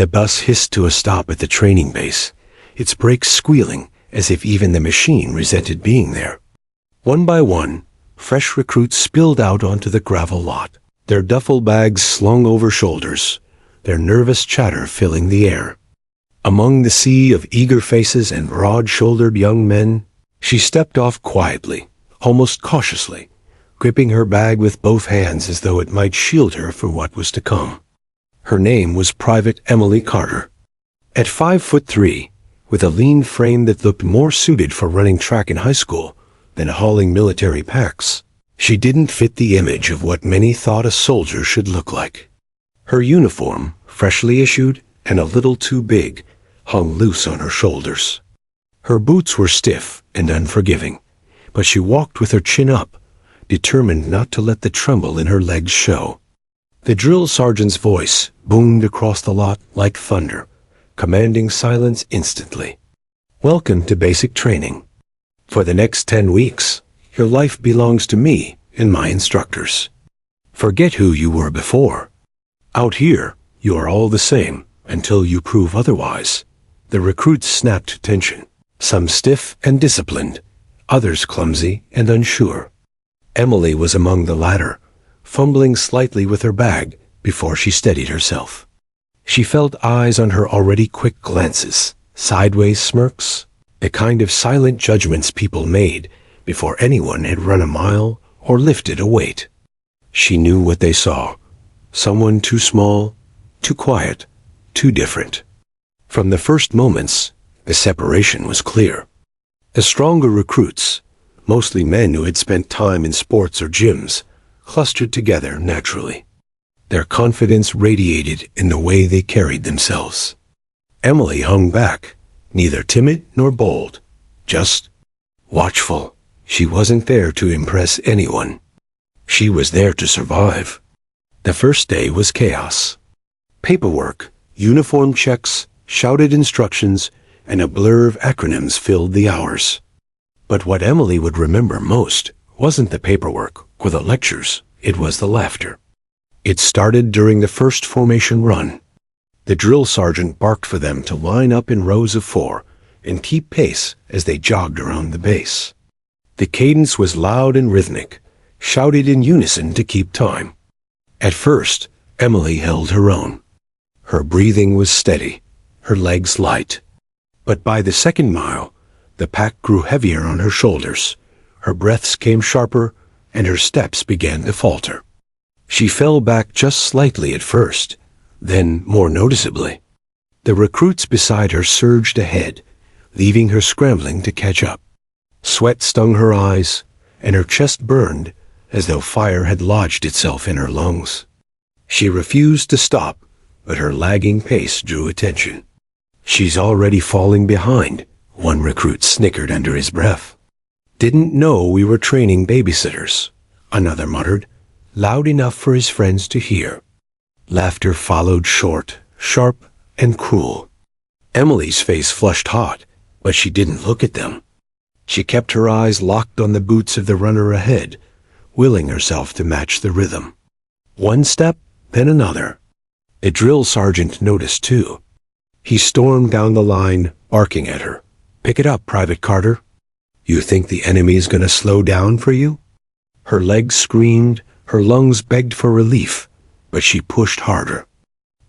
The bus hissed to a stop at the training base, its brakes squealing as if even the machine resented being there. One by one, fresh recruits spilled out onto the gravel lot, their duffel bags slung over shoulders, their nervous chatter filling the air. Among the sea of eager faces and broad-shouldered young men, she stepped off quietly, almost cautiously, gripping her bag with both hands as though it might shield her from what was to come. Her name was Private Emily Carter. At 5'3", with a lean frame that looked more suited for running track in high school than hauling military packs, she didn't fit the image of what many thought a soldier should look like. Her uniform, freshly issued and a little too big, hung loose on her shoulders. Her boots were stiff and unforgiving, but she walked with her chin up, determined not to let the tremble in her legs show. The drill sergeant's voice boomed across the lot like thunder, commanding silence instantly. "Welcome to basic training. For the next 10 weeks, your life belongs to me and my instructors. Forget who you were before. Out here, you are all the same until you prove otherwise." The recruits snapped tension, some stiff and disciplined, others clumsy and unsure. Emily was among the latter, fumbling slightly with her bag before she steadied herself. She felt eyes on her already quick glances, sideways smirks, the kind of silent judgments people made before anyone had run a mile or lifted a weight. She knew what they saw: someone too small, too quiet, too different. From the first moments, the separation was clear. The stronger recruits, mostly men who had spent time in sports or gyms, clustered together naturally. Their confidence radiated in the way they carried themselves. Emily hung back, neither timid nor bold, just watchful. She wasn't there to impress anyone. She was there to survive. The first day was chaos. Paperwork, uniform checks, shouted instructions, and a blur of acronyms filled the hours. But what Emily would remember most wasn't the paperwork or the lectures, it was the laughter. It started during the first formation run. The drill sergeant barked for them to line up in rows of 4 and keep pace as they jogged around the base. The cadence was loud and rhythmic, shouted in unison to keep time. At first, Emily held her own. Her breathing was steady, her legs light. But by the second mile, the pack grew heavier on her shoulders, her breaths came sharper, and her steps began to falter. She fell back just slightly at first, then more noticeably. The recruits beside her surged ahead, leaving her scrambling to catch up. Sweat stung her eyes, and her chest burned as though fire had lodged itself in her lungs. She refused to stop, but her lagging pace drew attention. "She's already falling behind," one recruit snickered under his breath. "Didn't know we were training babysitters," another muttered, loud enough for his friends to hear. Laughter followed, short, sharp, and cruel. Emily's face flushed hot, but she didn't look at them. She kept her eyes locked on the boots of the runner ahead, willing herself to match the rhythm. One step, then another. The drill sergeant noticed too. He stormed down the line, barking at her. "Pick it up, Private Carter. You think the enemy's gonna slow down for you?" Her legs screamed, her lungs begged for relief, but she pushed harder.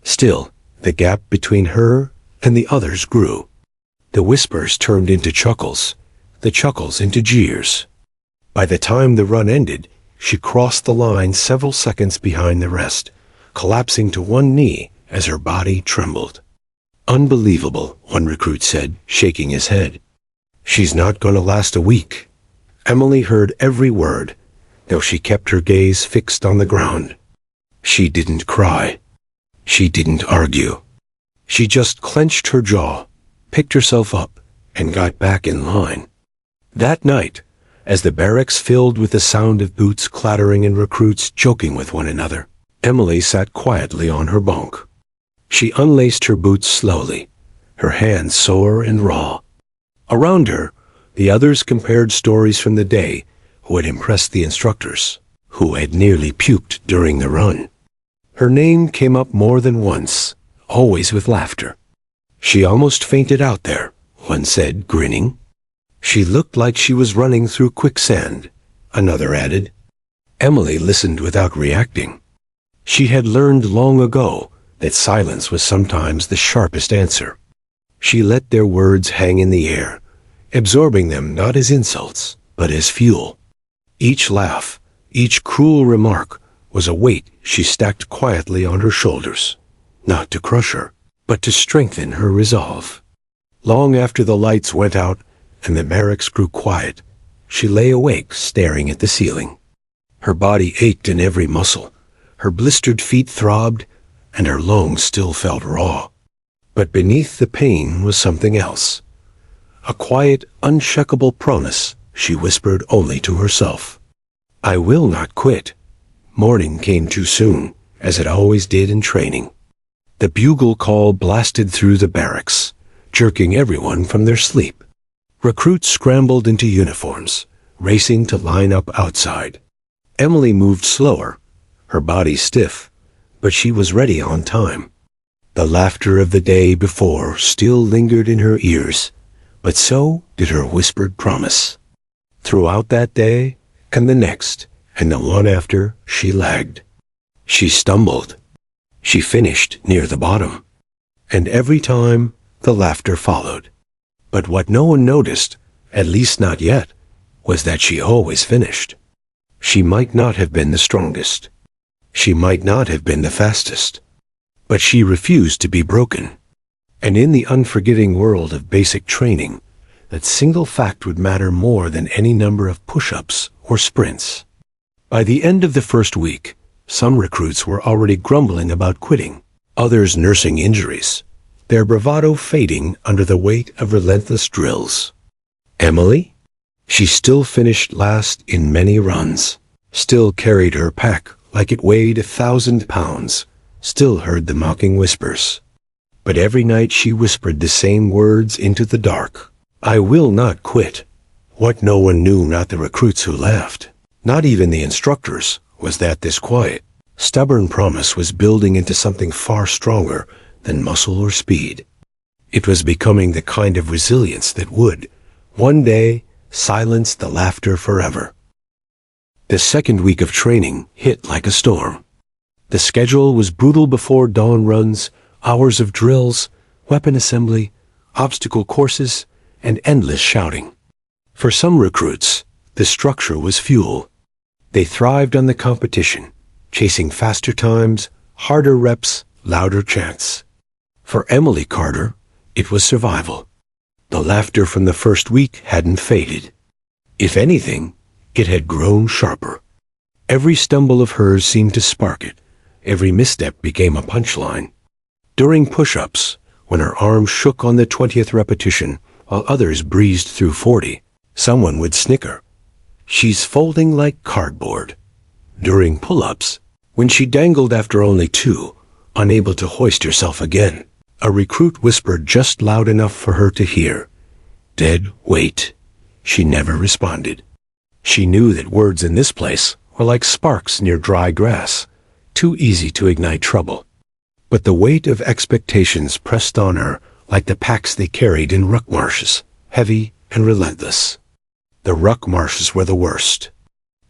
Still, the gap between her and the others grew. The whispers turned into chuckles, the chuckles into jeers. By the time the run ended, she crossed the line several seconds behind the rest, collapsing to one knee as her body trembled. "Unbelievable," one recruit said, shaking his head. "She's not going to last a week." Emily heard every word, though she kept her gaze fixed on the ground. She didn't cry. She didn't argue. She just clenched her jaw, picked herself up, and got back in line. That night, as the barracks filled with the sound of boots clattering and recruits joking with one another, Emily sat quietly on her bunk. She unlaced her boots slowly, her hands sore and raw. Around her, the others compared stories from the day who had impressed the instructors, who had nearly puked during the run. Her name came up more than once, always with laughter. "She almost fainted out there," one said, grinning. "She looked like she was running through quicksand," another added. Emily listened without reacting. She had learned long ago that silence was sometimes the sharpest answer. She let their words hang in the air, absorbing them not as insults, but as fuel. Each laugh, each cruel remark, was a weight she stacked quietly on her shoulders, not to crush her, but to strengthen her resolve. Long after the lights went out and the barracks grew quiet, she lay awake staring at the ceiling. Her body ached in every muscle, her blistered feet throbbed, and her lungs still felt raw. But beneath the pain was something else. A quiet, unshakable promise she whispered only to herself. "I will not quit." Morning came too soon, as it always did in training. The bugle call blasted through the barracks, jerking everyone from their sleep. Recruits scrambled into uniforms, racing to line up outside. Emily moved slower, her body stiff, but she was ready on time. The laughter of the day before still lingered in her ears, but so did her whispered promise. Throughout that day, and the next, and the one after, she lagged. She stumbled. She finished near the bottom. And every time, the laughter followed. But what no one noticed, at least not yet, was that she always finished. She might not have been the strongest. She might not have been the fastest. But she refused to be broken. And in the unforgiving world of basic training, that single fact would matter more than any number of push-ups or sprints. By the end of the first week, some recruits were already grumbling about quitting, others nursing injuries, their bravado fading under the weight of relentless drills. Emily? She still finished last in many runs, still carried her pack like it weighed 1,000 pounds, still heard the mocking whispers. But every night she whispered the same words into the dark. "I will not quit." What no one knew, not the recruits who laughed, not even the instructors, was that this quiet, stubborn promise was building into something far stronger than muscle or speed. It was becoming the kind of resilience that would, one day, silence the laughter forever. The second week of training hit like a storm. The schedule was brutal before dawn runs, hours of drills, weapon assembly, obstacle courses, and endless shouting. For some recruits, the structure was fuel. They thrived on the competition, chasing faster times, harder reps, louder chants. For Emily Carter, it was survival. The laughter from the first week hadn't faded. If anything, it had grown sharper. Every stumble of hers seemed to spark it. Every misstep became a punchline. During push-ups, when her arms shook on the 20th repetition, while others breezed through 40, someone would snicker. "She's folding like cardboard." During pull-ups, when she dangled after only 2, unable to hoist herself again, a recruit whispered just loud enough for her to hear, "Dead weight." She never responded. She knew that words in this place were like sparks near dry grass, too easy to ignite trouble. But the weight of expectations pressed on her like the packs they carried in ruck marshes, heavy and relentless. The ruck marshes were the worst.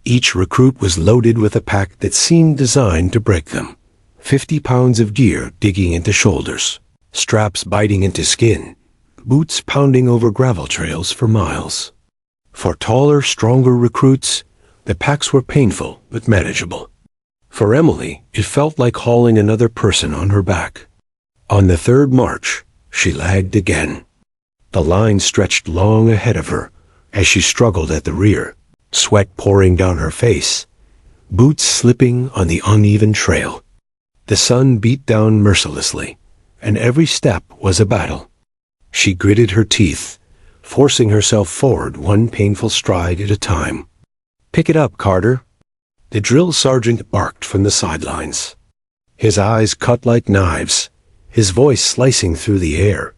Each recruit was loaded with a pack that seemed designed to break them. 50 pounds of gear digging into shoulders, straps biting into skin, boots pounding over gravel trails for miles. For taller, stronger recruits, the packs were painful but manageable. For Emily, it felt like hauling another person on her back. On the third march, she lagged again. The line stretched long ahead of her as she struggled at the rear, sweat pouring down her face, boots slipping on the uneven trail. The sun beat down mercilessly, and every step was a battle. She gritted her teeth, forcing herself forward one painful stride at a time. "Pick it up, Carter." The drill sergeant barked from the sidelines. His eyes cut like knives, his voice slicing through the air.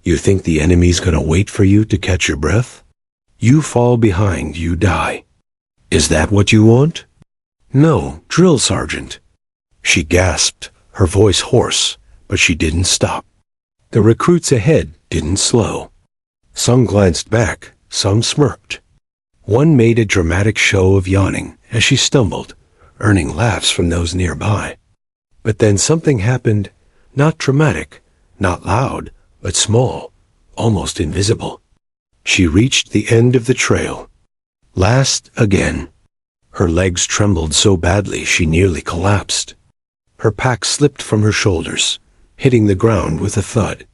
"You think the enemy's gonna wait for you to catch your breath? You fall behind, you die. Is that what you want?" "No, drill sergeant." She gasped, her voice hoarse, but she didn't stop. The recruits ahead didn't slow. Some glanced back, some smirked. One made a dramatic show of yawning as she stumbled, earning laughs from those nearby. But then something happened, not dramatic, not loud, but small, almost invisible. She reached the end of the trail. Last again. Her legs trembled so badly she nearly collapsed. Her pack slipped from her shoulders, hitting the ground with a thud.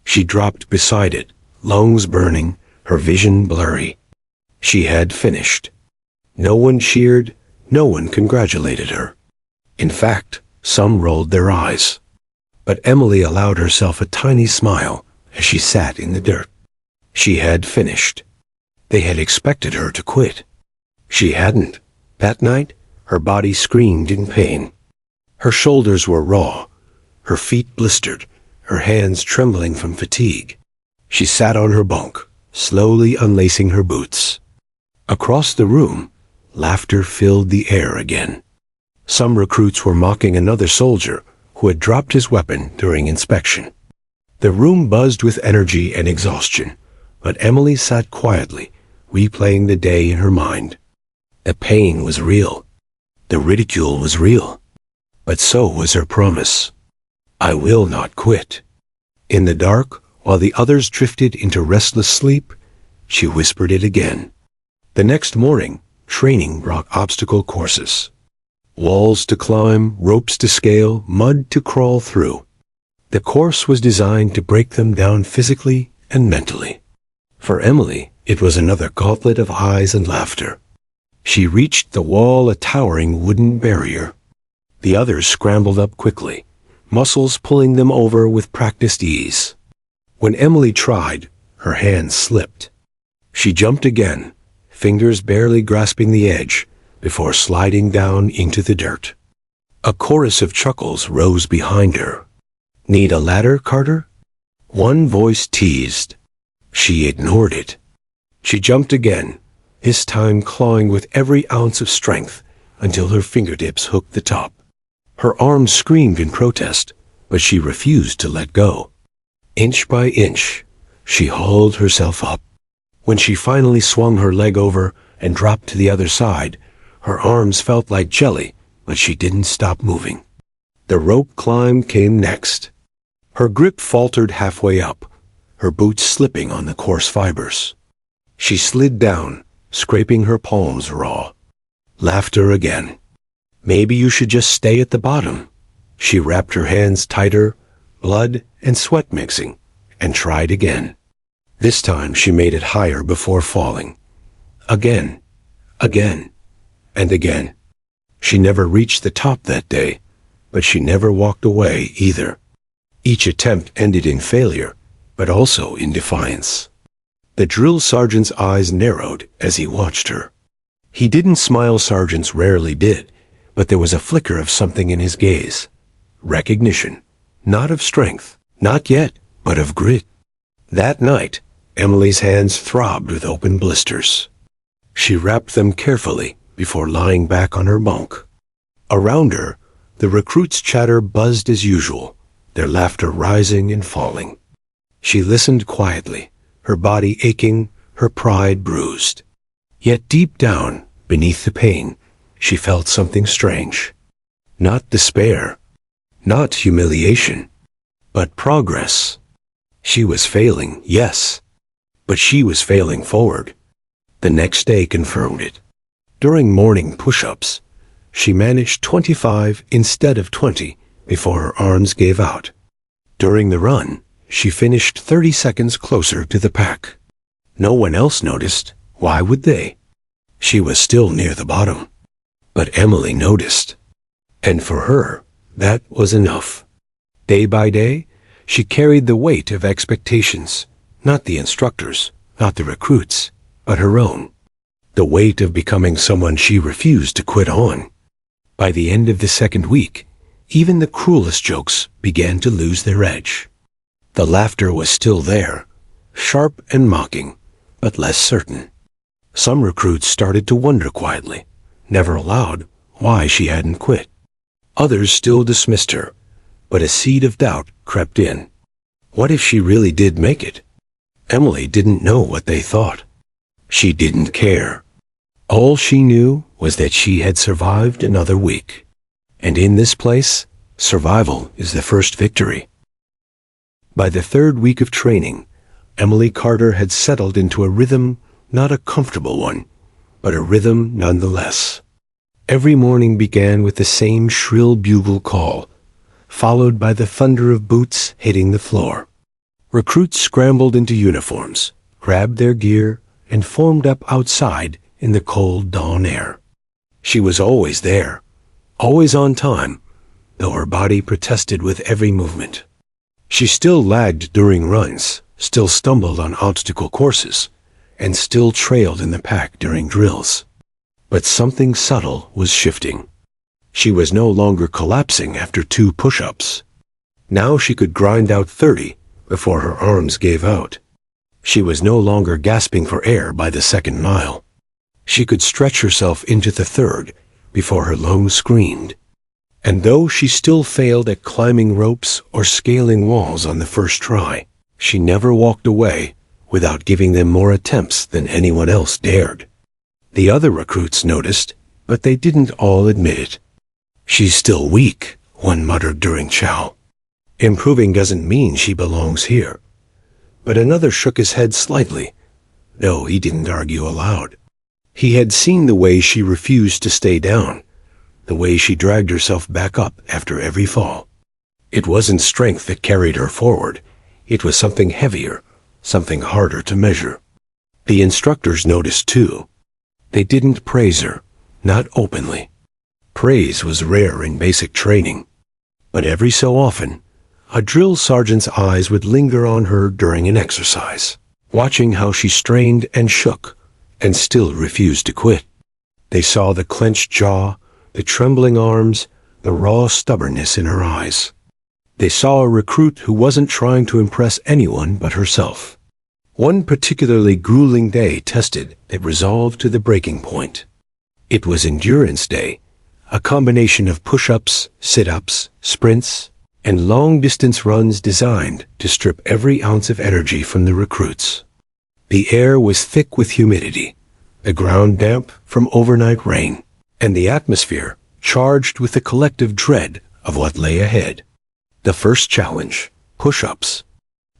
She dropped beside it, lungs burning, her vision blurry. She had finished. No one cheered, no one congratulated her. In fact, some rolled their eyes. But Emily allowed herself a tiny smile as she sat in the dirt. She had finished. They had expected her to quit. She hadn't. That night, her body screamed in pain. Her shoulders were raw, her feet blistered, her hands trembling from fatigue. She sat on her bunk, slowly unlacing her boots. Across the room, laughter filled the air again. Some recruits were mocking another soldier who had dropped his weapon during inspection. The room buzzed with energy and exhaustion, but Emily sat quietly, replaying the day in her mind. The pain was real. The ridicule was real. But so was her promise. I will not quit. In the dark, while the others drifted into restless sleep, she whispered it again. The next morning, training brought obstacle courses. Walls to climb, ropes to scale, mud to crawl through. The course was designed to break them down physically and mentally. For Emily, it was another gauntlet of highs and laughter. She reached the wall, a towering wooden barrier. The others scrambled up quickly, muscles pulling them over with practiced ease. When Emily tried, her hands slipped. She jumped again, fingers barely grasping the edge, before sliding down into the dirt. A chorus of chuckles rose behind her. Need a ladder, Carter? One voice teased. She ignored it. She jumped again, this time clawing with every ounce of strength until her fingertips hooked the top. Her arms screamed in protest, but she refused to let go. Inch by inch, she hauled herself up. When she finally swung her leg over and dropped to the other side, her arms felt like jelly, but she didn't stop moving. The rope climb came next. Her grip faltered halfway up, her boots slipping on the coarse fibers. She slid down, scraping her palms raw. Laughter again. Maybe you should just stay at the bottom. She wrapped her hands tighter, blood and sweat mixing, and tried again. This time she made it higher before falling. Again, and again. She never reached the top that day, but she never walked away either. Each attempt ended in failure, but also in defiance. The drill sergeant's eyes narrowed as he watched her. He didn't smile, sergeants rarely did, but there was a flicker of something in his gaze. Recognition, not of strength, not yet, but of grit. That night, Emily's hands throbbed with open blisters. She wrapped them carefully before lying back on her bunk. Around her, the recruits' chatter buzzed as usual, their laughter rising and falling. She listened quietly, her body aching, her pride bruised. Yet deep down, beneath the pain, she felt something strange. Not despair, not humiliation, but progress. She was failing, yes, but she was failing forward. The next day confirmed it. During morning push-ups, she managed 25 instead of 20 before her arms gave out. During the run, she finished 30 seconds closer to the pack. No one else noticed. Why would they? She was still near the bottom. But Emily noticed. And for her, that was enough. Day by day, she carried the weight of expectations, not the instructors, not the recruits, but her own. The weight of becoming someone she refused to quit on. By the end of the second week, even the cruelest jokes began to lose their edge. The laughter was still there, sharp and mocking, but less certain. Some recruits started to wonder quietly, never aloud, why she hadn't quit. Others still dismissed her, But a seed of doubt crept in. What if she really did make it? Emily didn't know what they thought. She didn't care. All she knew was that she had survived another week. And in this place, survival is the first victory. By the third week of training, Emily Carter had settled into a rhythm, not a comfortable one, but a rhythm nonetheless. Every morning began with the same shrill bugle call, followed by the thunder of boots hitting the floor. Recruits scrambled into uniforms, grabbed their gear, and formed up outside in the cold dawn air. She was always there, always on time, though her body protested with every movement. She still lagged during runs, still stumbled on obstacle courses, and still trailed in the pack during drills. But something subtle was shifting. She was no longer collapsing after 2 push-ups. Now she could grind out 30 before her arms gave out. She was no longer gasping for air by the second mile. She could stretch herself into the third before her lungs screamed. And though she still failed at climbing ropes or scaling walls on the first try, she never walked away without giving them more attempts than anyone else dared. The other recruits noticed, but they didn't all admit it. "She's still weak," one muttered during chow. "Improving doesn't mean she belongs here." But another shook his head slightly. No, he didn't argue aloud. He had seen the way she refused to stay down, the way she dragged herself back up after every fall. It wasn't strength that carried her forward. It was something heavier, something harder to measure. The instructors noticed too. They didn't praise her, not openly. Praise was rare in basic training. But every so often, a drill sergeant's eyes would linger on her during an exercise, watching how she strained and shook, and still refused to quit. They saw the clenched jaw, the trembling arms, the raw stubbornness in her eyes. They saw a recruit who wasn't trying to impress anyone but herself. One particularly grueling day tested that resolve to the breaking point. It was Endurance Day, a combination of push-ups, sit-ups, sprints, and long-distance runs designed to strip every ounce of energy from the recruits. The air was thick with humidity, the ground damp from overnight rain, and the atmosphere charged with the collective dread of what lay ahead. The first challenge, push-ups.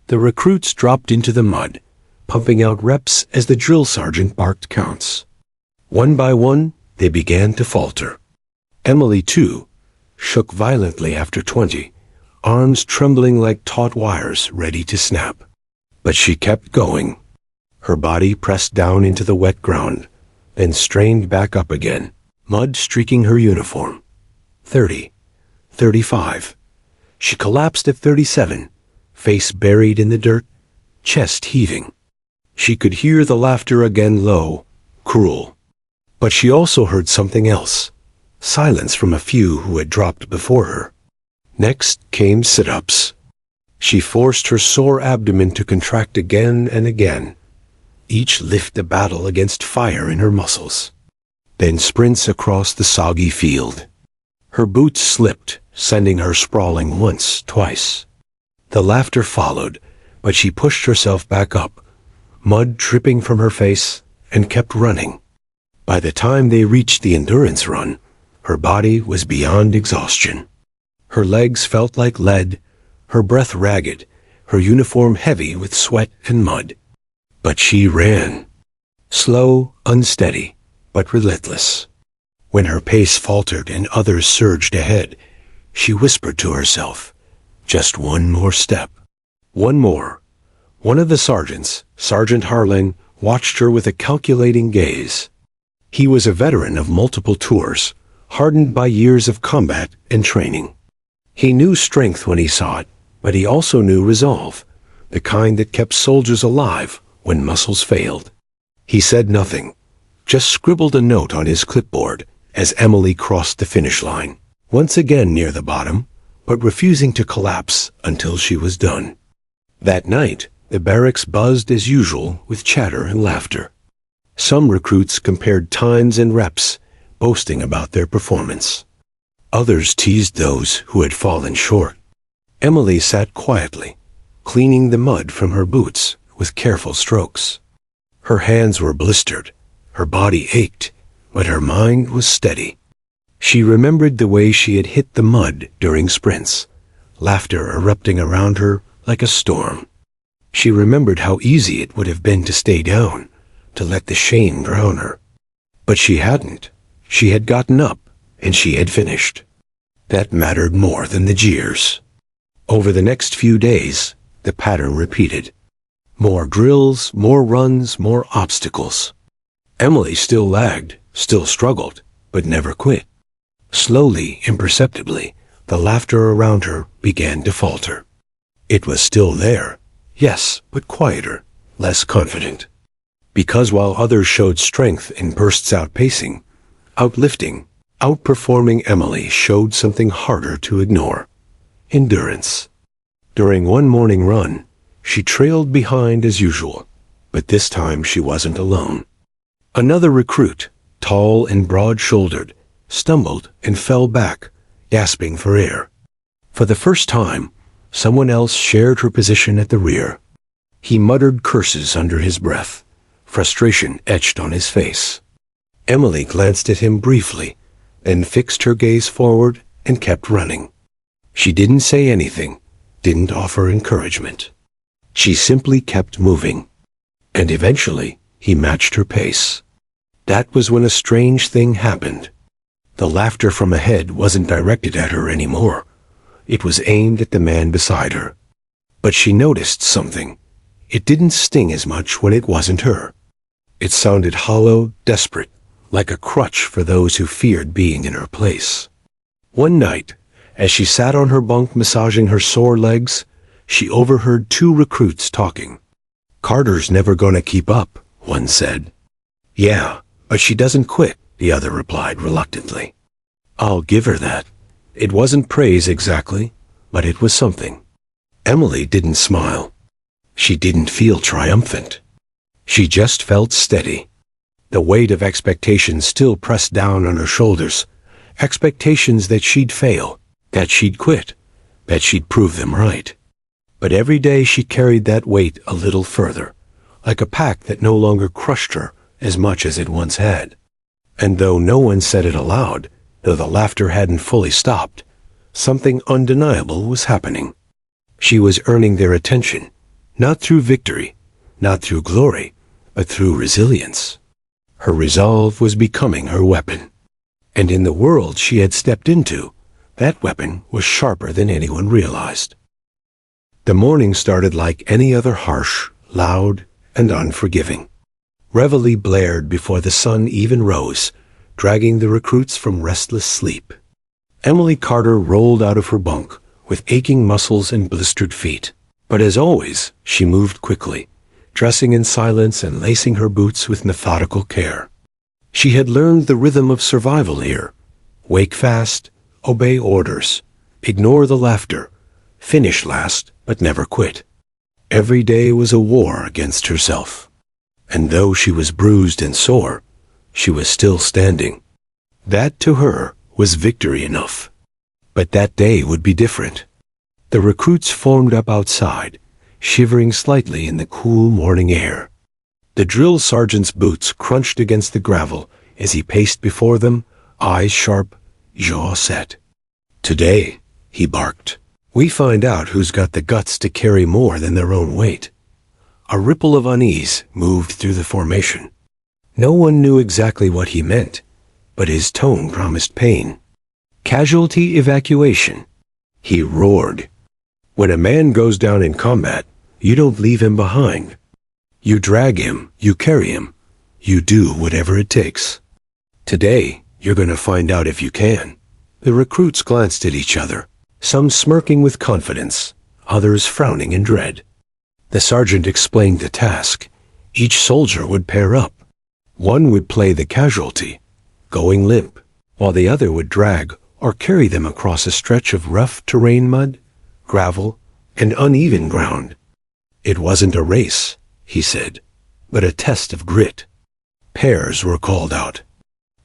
The recruits dropped into the mud, pumping out reps as the drill sergeant barked counts. One by one, they began to falter. Emily, too, shook violently after 20, arms trembling like taut wires ready to snap. But she kept going. Her body pressed down into the wet ground, then strained back up again, mud streaking her uniform. 30, 35. She collapsed at 37, face buried in the dirt, chest heaving. She could hear the laughter again, low, cruel. But she also heard something else, silence from a few who had dropped before her. Next came sit-ups. She forced her sore abdomen to contract again and again, each lift a battle against fire in her muscles. Then sprints across the soggy field. Her boots slipped, sending her sprawling once, twice. The laughter followed, but she pushed herself back up, mud dripping from her face, and kept running. By the time they reached the endurance run, her body was beyond exhaustion. Her legs felt like lead, her breath ragged, her uniform heavy with sweat and mud. But she ran. Slow, unsteady, but relentless. When her pace faltered and others surged ahead, she whispered to herself, "Just one more step. One more." One of the sergeants, Sergeant Harling, watched her with a calculating gaze. He was a veteran of multiple tours, hardened by years of combat and training. He knew strength when he saw it, but he also knew resolve, the kind that kept soldiers alive when muscles failed. He said nothing, just scribbled a note on his clipboard as Emily crossed the finish line, once again near the bottom, but refusing to collapse until she was done. That night, the barracks buzzed as usual with chatter and laughter. Some recruits compared times and reps, boasting about their performance. Others teased those who had fallen short. Emily sat quietly, cleaning the mud from her boots with careful strokes. Her hands were blistered, her body ached, but her mind was steady. She remembered the way she had hit the mud during sprints, laughter erupting around her like a storm. She remembered how easy it would have been to stay down, to let the shame drown her. But she hadn't. She had gotten up, and she had finished. That mattered more than the jeers. Over the next few days, the pattern repeated. More drills, more runs, more obstacles. Emily still lagged, still struggled, but never quit. Slowly, imperceptibly, the laughter around her began to falter. It was still there, yes, but quieter, less confident. Because while others showed strength in bursts outpacing, outlifting, outperforming, Emily showed something harder to ignore. Endurance. During one morning run, she trailed behind as usual, but this time she wasn't alone. Another recruit, tall and broad-shouldered, stumbled and fell back, gasping for air. For the first time, someone else shared her position at the rear. He muttered curses under his breath, frustration etched on his face. Emily glanced at him briefly, then fixed her gaze forward and kept running. She didn't say anything, didn't offer encouragement. She simply kept moving. And eventually, he matched her pace. That was when a strange thing happened. The laughter from ahead wasn't directed at her anymore. It was aimed at the man beside her. But she noticed something. It didn't sting as much when it wasn't her. It sounded hollow, desperate, like a crutch for those who feared being in her place. One night, as she sat on her bunk massaging her sore legs, she overheard two recruits talking. "Carter's never gonna keep up," one said. "Yeah, but she doesn't quit," the other replied reluctantly. "I'll give her that." It wasn't praise exactly, but it was something. Emily didn't smile. She didn't feel triumphant. She just felt steady. The weight of expectations still pressed down on her shoulders, expectations that she'd fail, that she'd quit, that she'd prove them right. But every day she carried that weight a little further, like a pack that no longer crushed her as much as it once had. And though no one said it aloud, though the laughter hadn't fully stopped, something undeniable was happening. She was earning their attention, not through victory, not through glory, but through resilience. Her resolve was becoming her weapon. And in the world she had stepped into, that weapon was sharper than anyone realized. The morning started like any other, harsh, loud, and unforgiving. Reveille blared before the sun even rose, dragging the recruits from restless sleep. Emily Carter rolled out of her bunk with aching muscles and blistered feet. But as always, she moved quickly, dressing in silence and lacing her boots with methodical care. She had learned the rhythm of survival here. Wake fast, obey orders, ignore the laughter, finish last, but never quit. Every day was a war against herself. And though she was bruised and sore, she was still standing. That, to her, was victory enough. But that day would be different. The recruits formed up outside, shivering slightly in the cool morning air. The drill sergeant's boots crunched against the gravel as he paced before them, eyes sharp, jaw set. "Today," he barked, "we find out who's got the guts to carry more than their own weight." A ripple of unease moved through the formation. No one knew exactly what he meant, but his tone promised pain. "Casualty evacuation," he roared. "When a man goes down in combat, you don't leave him behind. You drag him, you carry him, you do whatever it takes. Today, you're going to find out if you can." The recruits glanced at each other, some smirking with confidence, others frowning in dread. The sergeant explained the task. Each soldier would pair up. One would play the casualty, going limp, while the other would drag or carry them across a stretch of rough terrain, mud, gravel, and uneven ground. It wasn't a race, he said, but a test of grit. Pairs were called out.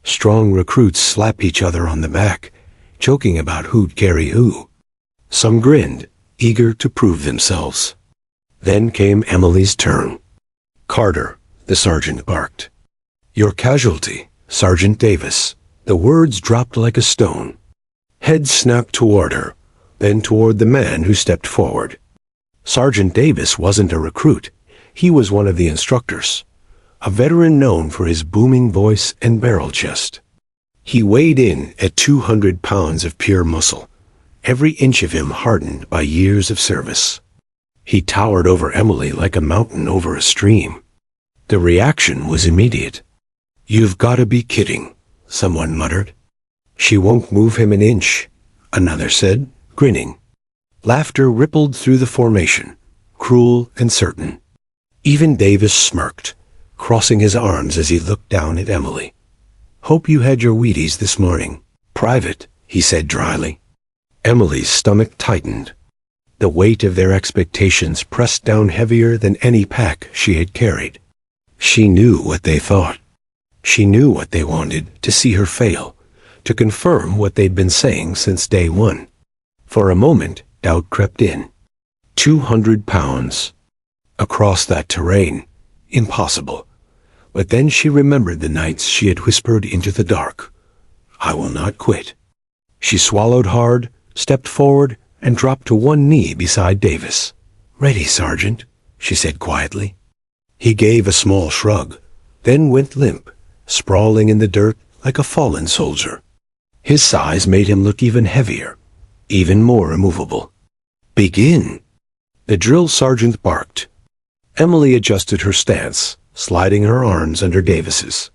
Strong recruits slapped each other on the back, joking about who'd carry who. Some grinned, eager to prove themselves. Then came Emily's turn. "Carter," the sergeant barked. "Your casualty, Sergeant Davis." The words dropped like a stone. Head snapped toward her, then toward the man who stepped forward. Sergeant Davis wasn't a recruit. He was one of the instructors, a veteran known for his booming voice and barrel chest. He weighed in at 200 pounds of pure muscle, every inch of him hardened by years of service. He towered over Emily like a mountain over a stream. The reaction was immediate. "You've got to be kidding," someone muttered. "She won't move him an inch," another said, grinning. Laughter rippled through the formation, cruel and certain. Even Davis smirked, crossing his arms as he looked down at Emily. "Hope you had your Wheaties this morning, Private," he said dryly. Emily's stomach tightened. The weight of their expectations pressed down heavier than any pack she had carried. She knew what they thought. She knew what they wanted, to see her fail, to confirm what they'd been saying since day one. For a moment, doubt crept in. 200 pounds. Across that terrain. Impossible. But then she remembered the nights she had whispered into the dark. "I will not quit." She swallowed hard, stepped forward, and dropped to one knee beside Davis. "Ready, Sergeant," she said quietly. He gave a small shrug, then went limp, sprawling in the dirt like a fallen soldier. His size made him look even heavier, even more immovable. "Begin!" The drill sergeant barked. Emily adjusted her stance, sliding her arms under Davis's.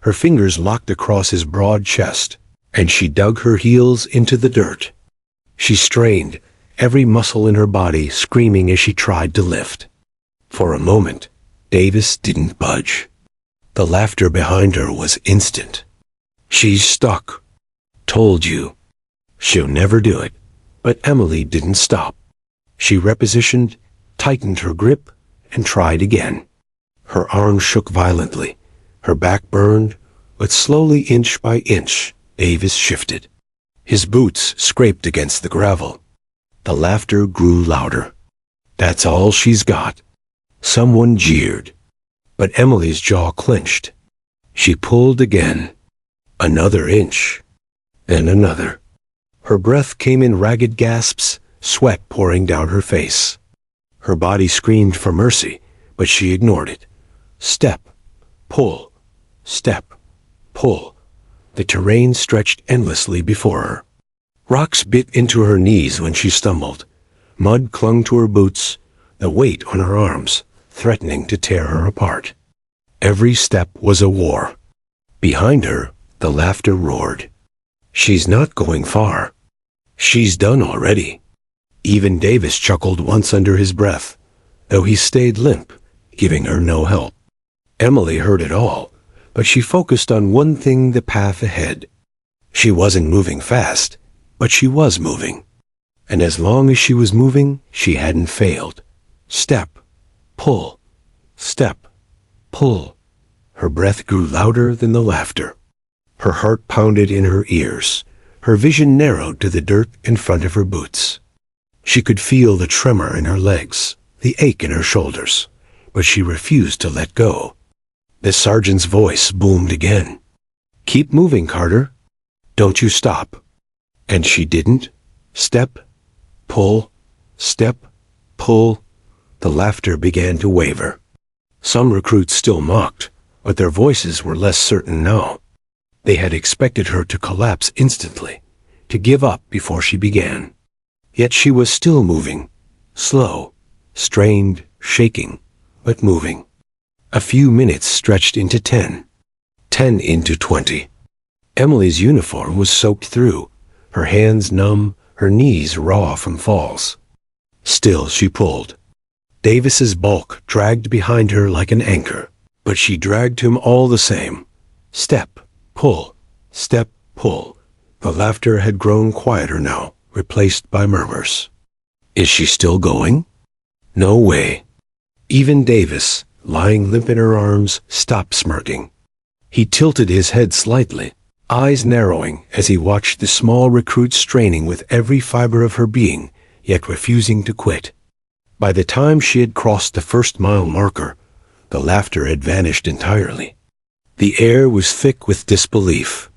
Her fingers locked across his broad chest, and she dug her heels into the dirt. She strained, every muscle in her body screaming as she tried to lift. For a moment, Davis didn't budge. The laughter behind her was instant. "She's stuck. Told you." She'll never do it. But Emily didn't stop. She repositioned, tightened her grip, and tried again. Her arms shook violently. Her back burned, but slowly, inch by inch, Davis shifted. His boots scraped against the gravel. The laughter grew louder. "That's all she's got." Someone jeered. But Emily's jaw clenched. She pulled again. Another inch. Then another. Her breath came in ragged gasps, sweat pouring down her face. Her body screamed for mercy, but she ignored it. Step, pull, step, pull. The terrain stretched endlessly before her. Rocks bit into her knees when she stumbled. Mud clung to her boots, the weight on her arms, threatening to tear her apart. Every step was a war. Behind her, the laughter roared. She's not going far. She's done already. Even Davis chuckled once under his breath, though he stayed limp, giving her no help. Emily heard it all, but she focused on one thing: the path ahead. She wasn't moving fast, but she was moving. And as long as she was moving, she hadn't failed. Step, pull, step, pull. Her breath grew louder than the laughter. Her heart pounded in her ears. Her vision narrowed to the dirt in front of her boots. She could feel the tremor in her legs, the ache in her shoulders, but she refused to let go. The sergeant's voice boomed again. "Keep moving, Carter. Don't you stop." And she didn't. Step, pull, step, pull. The laughter began to waver. Some recruits still mocked, but their voices were less certain now. They had expected her to collapse instantly, to give up before she began. Yet she was still moving, slow, strained, shaking, but moving. A few minutes stretched into 10. 10 into 20. Emily's uniform was soaked through, her hands numb, her knees raw from falls. Still she pulled. Davis's bulk dragged behind her like an anchor, but she dragged him all the same. Step, pull, step, pull. The laughter had grown quieter now, replaced by murmurs. Is she still going? No way. Even Davis, lying limp in her arms, stopped smirking. He tilted his head slightly, eyes narrowing as he watched the small recruit straining with every fiber of her being, yet refusing to quit. By the time she had crossed the first-mile marker, the laughter had vanished entirely. The air was thick with disbelief.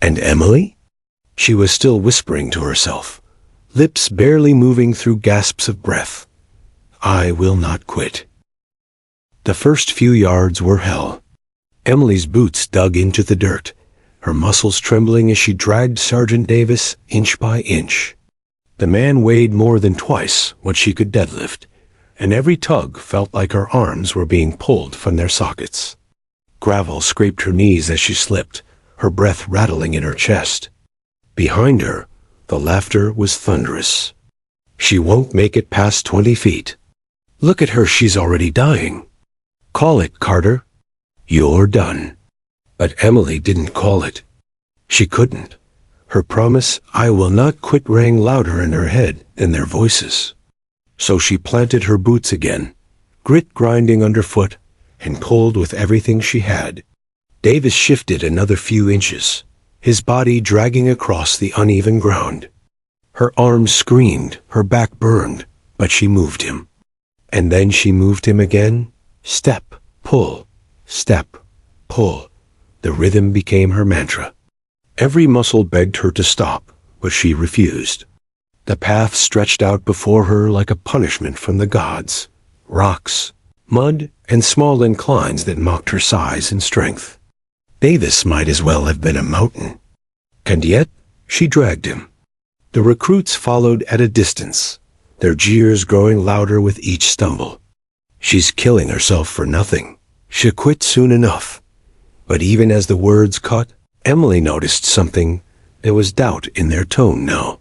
And Emily? She was still whispering to herself, lips barely moving through gasps of breath. I will not quit. The first few yards were hell. Emily's boots dug into the dirt, her muscles trembling as she dragged Sergeant Davis inch by inch. The man weighed more than twice what she could deadlift, and every tug felt like her arms were being pulled from their sockets. Gravel scraped her knees as she slipped, her breath rattling in her chest. Behind her, the laughter was thunderous. She won't make it past 20 feet. Look at her, she's already dying. Call it, Carter. You're done. But Emily didn't call it. She couldn't. Her promise, I will not quit, rang louder in her head than their voices. So she planted her boots again, grit grinding underfoot, and pulled with everything she had. Davis shifted another few inches, his body dragging across the uneven ground. Her arms screamed, her back burned, but she moved him. And then she moved him again. Step, pull, step, pull. The rhythm became her mantra. Every muscle begged her to stop, but she refused. The path stretched out before her like a punishment from the gods. Rocks, mud, and small inclines that mocked her size and strength. Davis might as well have been a mountain. And yet, she dragged him. The recruits followed at a distance, their jeers growing louder with each stumble. She's killing herself for nothing. She'll quit soon enough. But even as the words cut, Emily noticed something. There was doubt in their tone now.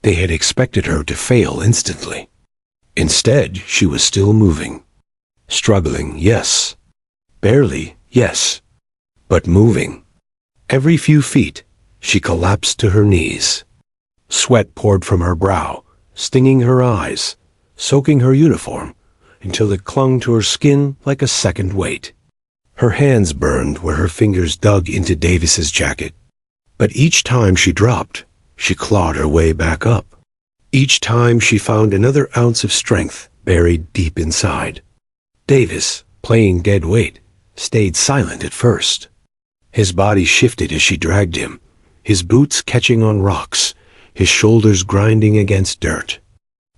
They had expected her to fail instantly. Instead, she was still moving. Struggling, yes. Barely, yes. But moving. Every few feet, she collapsed to her knees. Sweat poured from her brow, stinging her eyes, soaking her uniform, until it clung to her skin like a second weight. Her hands burned where her fingers dug into Davis's jacket. But each time she dropped, she clawed her way back up. Each time she found another ounce of strength buried deep inside. Davis, playing dead weight, stayed silent at first. His body shifted as she dragged him, his boots catching on rocks, his shoulders grinding against dirt.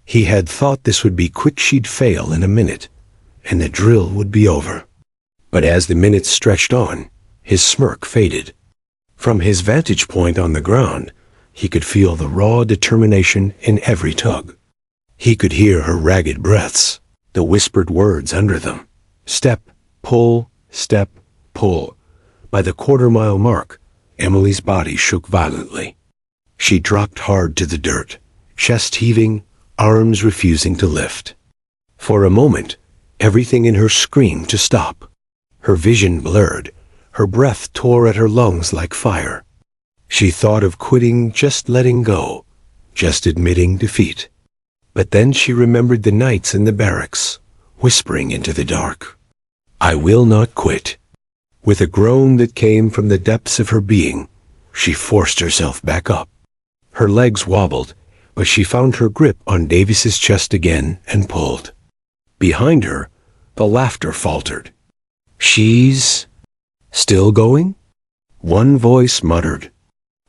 He had thought this would be quick, she'd fail in a minute, and the drill would be over. But as the minutes stretched on, his smirk faded. From his vantage point on the ground, he could feel the raw determination in every tug. He could hear her ragged breaths, the whispered words under them. Step, pull, step, pull. By the quarter-mile mark, Emily's body shook violently. She dropped hard to the dirt, chest heaving, arms refusing to lift. For a moment, everything in her screamed to stop. Her vision blurred, her breath tore at her lungs like fire. She thought of quitting, just letting go, just admitting defeat. But then she remembered the nights in the barracks, whispering into the dark. I will not quit. With a groan that came from the depths of her being, she forced herself back up. Her legs wobbled, but she found her grip on Davis's chest again and pulled. Behind her, the laughter faltered. She's still going? One voice muttered.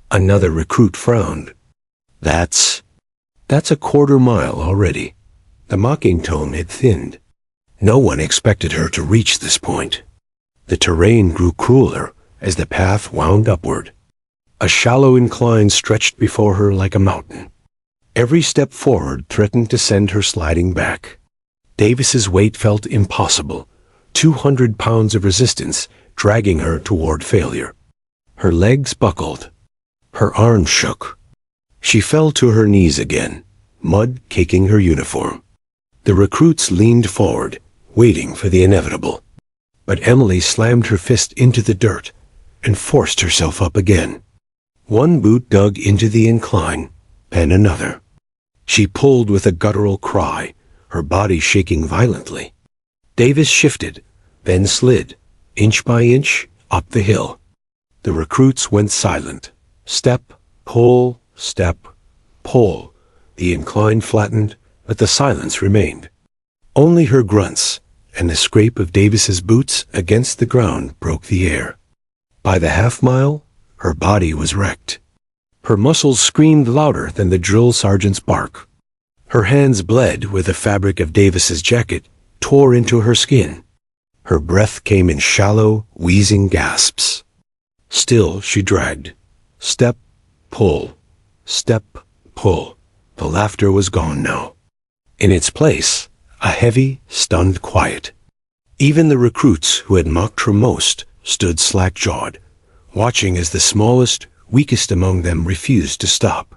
Another recruit frowned. That's a quarter-mile already. The mocking tone had thinned. No one expected her to reach this point. The terrain grew crueler as the path wound upward. A shallow incline stretched before her like a mountain. Every step forward threatened to send her sliding back. Davis's weight felt impossible, 200 pounds of resistance dragging her toward failure. Her legs buckled. Her arms shook. She fell to her knees again, mud caking her uniform. The recruits leaned forward, waiting for the inevitable. But Emily slammed her fist into the dirt and forced herself up again. One boot dug into the incline, and another. She pulled with a guttural cry, her body shaking violently. Davis shifted, then slid, inch by inch, up the hill. The recruits went silent. Step, pull, pull. The incline flattened, but the silence remained. Only her grunts and the scrape of Davis's boots against the ground broke the air. By the half-mile, her body was wrecked. Her muscles screamed louder than the drill sergeant's bark. Her hands bled where the fabric of Davis's jacket tore into her skin. Her breath came in shallow, wheezing gasps. Still she dragged. Step, pull. Step, pull. The laughter was gone now. In its place, a heavy, stunned quiet. Even the recruits who had mocked her most stood slack-jawed, watching as the smallest, weakest among them refused to stop.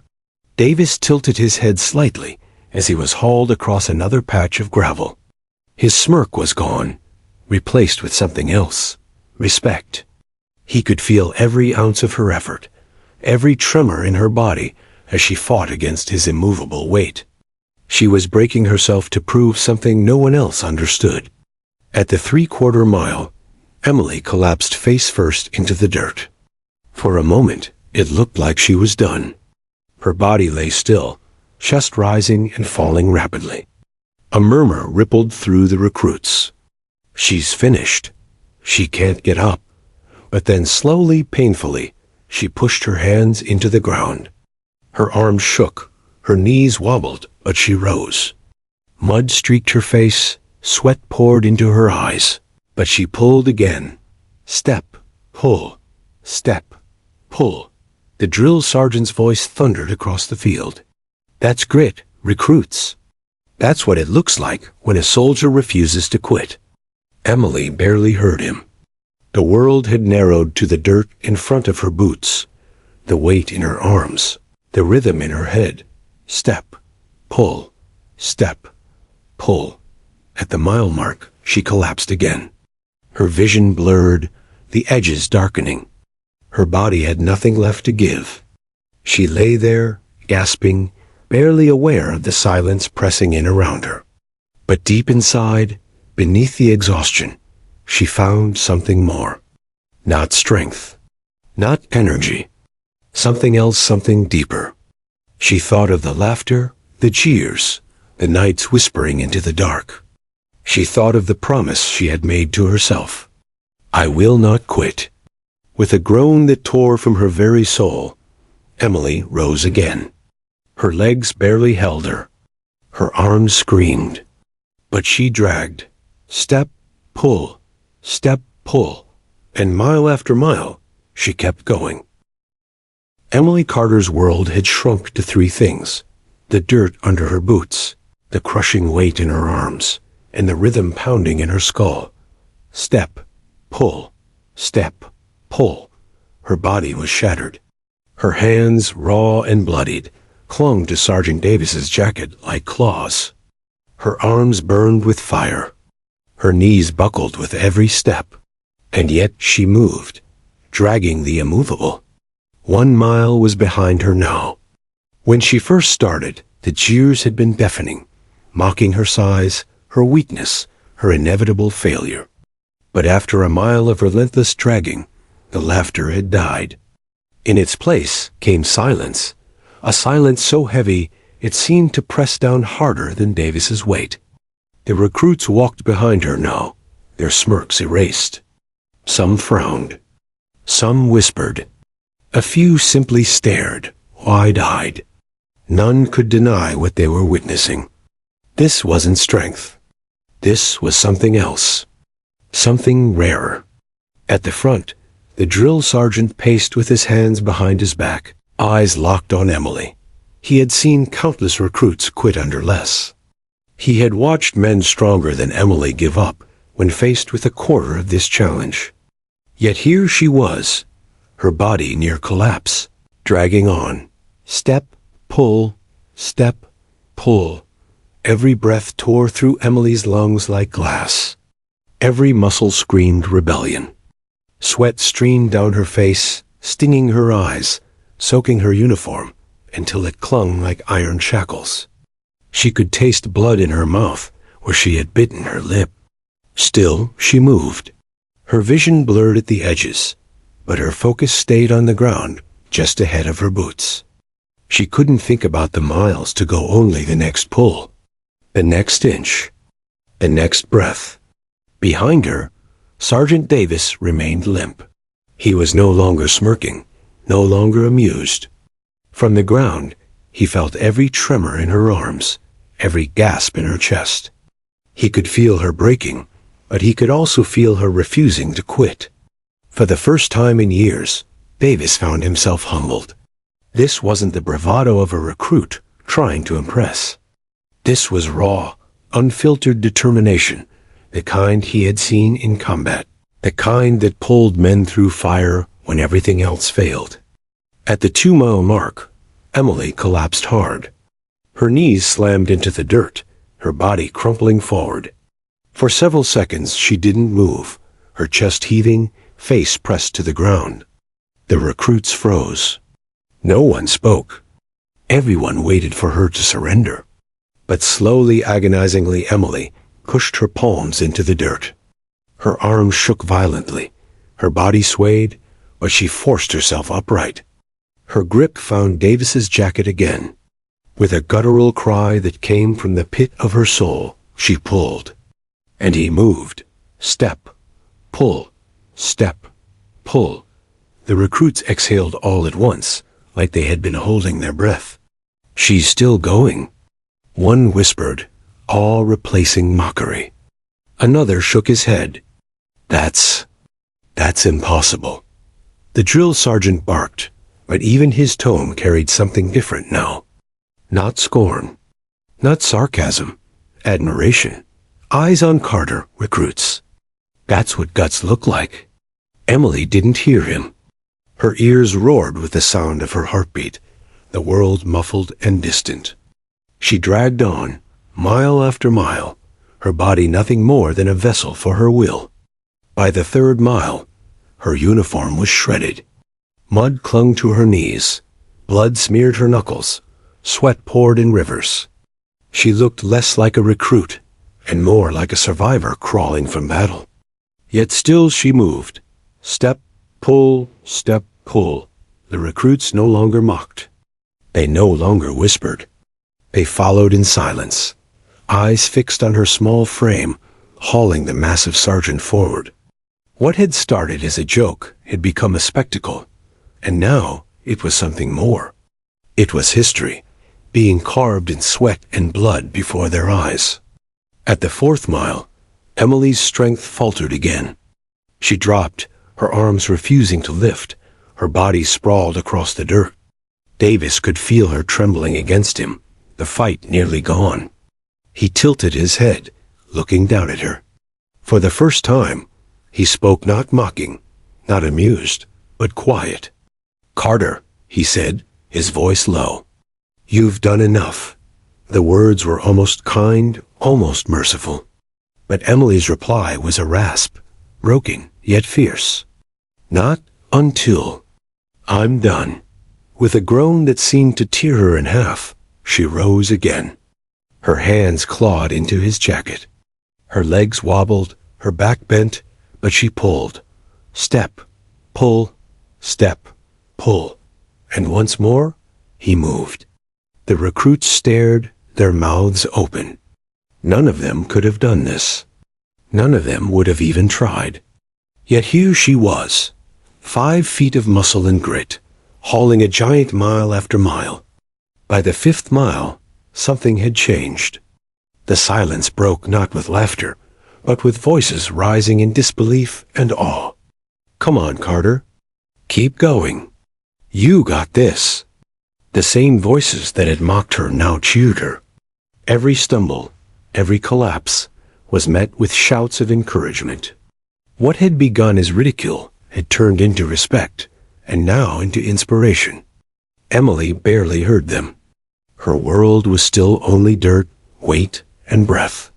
Davis tilted his head slightly as he was hauled across another patch of gravel. His smirk was gone, replaced with something else, respect. He could feel every ounce of her effort, every tremor in her body as she fought against his immovable weight. She was breaking herself to prove something no one else understood. At the 3/4 mile, Emily collapsed face first into the dirt. For a moment, it looked like she was done. Her body lay still, chest rising and falling rapidly. A murmur rippled through the recruits. She's finished. She can't get up. But then slowly, painfully, she pushed her hands into the ground. Her arms shook, her knees wobbled, but she rose. Mud streaked her face, sweat poured into her eyes, but she pulled again. Step, pull, step, pull. The drill sergeant's voice thundered across the field. That's grit, recruits. That's what it looks like when a soldier refuses to quit. Emily barely heard him. The world had narrowed to the dirt in front of her boots, the weight in her arms, the rhythm in her head. Step, pull, step, pull. At the mile mark, she collapsed again. Her vision blurred, the edges darkening. Her body had nothing left to give. She lay there, gasping, barely aware of the silence pressing in around her. But deep inside, beneath the exhaustion, she found something more. Not strength, not energy, something else, something deeper. She thought of the laughter, the cheers, the nights whispering into the dark. She thought of the promise she had made to herself. I will not quit. With a groan that tore from her very soul, Emily rose again. Her legs barely held her. Her arms screamed. But she dragged. Step, pull, step, pull. And mile after mile, she kept going. Emily Carter's world had shrunk to 3 things: the dirt under her boots, the crushing weight in her arms, and the rhythm pounding in her skull. Step, pull, step, pull. Her body was shattered. Her hands, raw and bloodied, clung to Sergeant Davis's jacket like claws. Her arms burned with fire. Her knees buckled with every step. And yet she moved, dragging the immovable. 1 mile was behind her now. When she first started, the cheers had been deafening, mocking her size, her weakness, her inevitable failure. But after a mile of relentless dragging, the laughter had died. In its place came silence, a silence so heavy it seemed to press down harder than Davis's weight. The recruits walked behind her now, their smirks erased. Some frowned. Some whispered. A few simply stared, wide-eyed. None could deny what they were witnessing. This wasn't strength. This was something else. Something rarer. At the front, the drill sergeant paced with his hands behind his back, eyes locked on Emily. He had seen countless recruits quit under less. He had watched men stronger than Emily give up when faced with a quarter of this challenge. Yet here she was, her body near collapse, dragging on. Step, pull, step, pull. Every breath tore through Emily's lungs like glass. Every muscle screamed rebellion. Sweat streamed down her face, stinging her eyes, soaking her uniform until it clung like iron shackles. She could taste blood in her mouth where she had bitten her lip. Still, she moved. Her vision blurred at the edges, but her focus stayed on the ground just ahead of her boots. She couldn't think about the miles to go, only the next pull, the next inch, the next breath. Behind her, Sergeant Davis remained limp. He was no longer smirking, no longer amused. From the ground, he felt every tremor in her arms, every gasp in her chest. He could feel her breaking, but he could also feel her refusing to quit. For the first time in years, Davis found himself humbled. This wasn't the bravado of a recruit trying to impress. This was raw, unfiltered determination, the kind he had seen in combat, the kind that pulled men through fire when everything else failed. At the 2-mile mark, Emily collapsed hard. Her knees slammed into the dirt, her body crumpling forward. For several seconds she didn't move, her chest heaving, face pressed to the ground. The recruits froze. No one spoke. Everyone waited for her to surrender. But slowly, agonizingly, Emily pushed her palms into the dirt. Her arms shook violently. Her body swayed, but she forced herself upright. Her grip found Davis's jacket again. With a guttural cry that came from the pit of her soul, she pulled. And he moved. Step, pull, step, pull. The recruits exhaled all at once, like they had been holding their breath. She's still going. One whispered, awe-replacing mockery. Another shook his head. That's impossible. The drill sergeant barked, but even his tone carried something different now. Not scorn, not sarcasm, admiration. Eyes on Carter, recruits. That's what guts look like. Emily didn't hear him. Her ears roared with the sound of her heartbeat, the world muffled and distant. She dragged on, mile after mile, her body nothing more than a vessel for her will. By the 3rd mile, her uniform was shredded. Mud clung to her knees, blood smeared her knuckles, sweat poured in rivers. She looked less like a recruit and more like a survivor crawling from battle. Yet still she moved. Step, pull, step, pull. The recruits no longer mocked. They no longer whispered. They followed in silence, eyes fixed on her small frame, hauling the massive sergeant forward. What had started as a joke had become a spectacle, and now it was something more. It was history, being carved in sweat and blood before their eyes. At the 4th mile, Emily's strength faltered again. She dropped, her arms refusing to lift, her body sprawled across the dirt. Davis could feel her trembling against him, the fight nearly gone. He tilted his head, looking down at her. For the first time, he spoke not mocking, not amused, but quiet. "Carter," he said, his voice low. "You've done enough." The words were almost kind, almost merciful. But Emily's reply was a rasp, broken yet fierce. "Not until I'm done." With a groan that seemed to tear her in half, she rose again. Her hands clawed into his jacket. Her legs wobbled, her back bent, but she pulled. Step, pull, step, pull. And once more, he moved. The recruits stared, their mouths open. None of them could have done this. None of them would have even tried. Yet here she was, 5 feet of muscle and grit, hauling a giant mile after mile. By the 5th mile, something had changed. The silence broke not with laughter, but with voices rising in disbelief and awe. "Come on, Carter. Keep going. You got this." The same voices that had mocked her now cheered her. Every stumble, every collapse, was met with shouts of encouragement. What had begun as ridicule had turned into respect, and now into inspiration. Emily barely heard them. Her world was still only dirt, weight, and breath.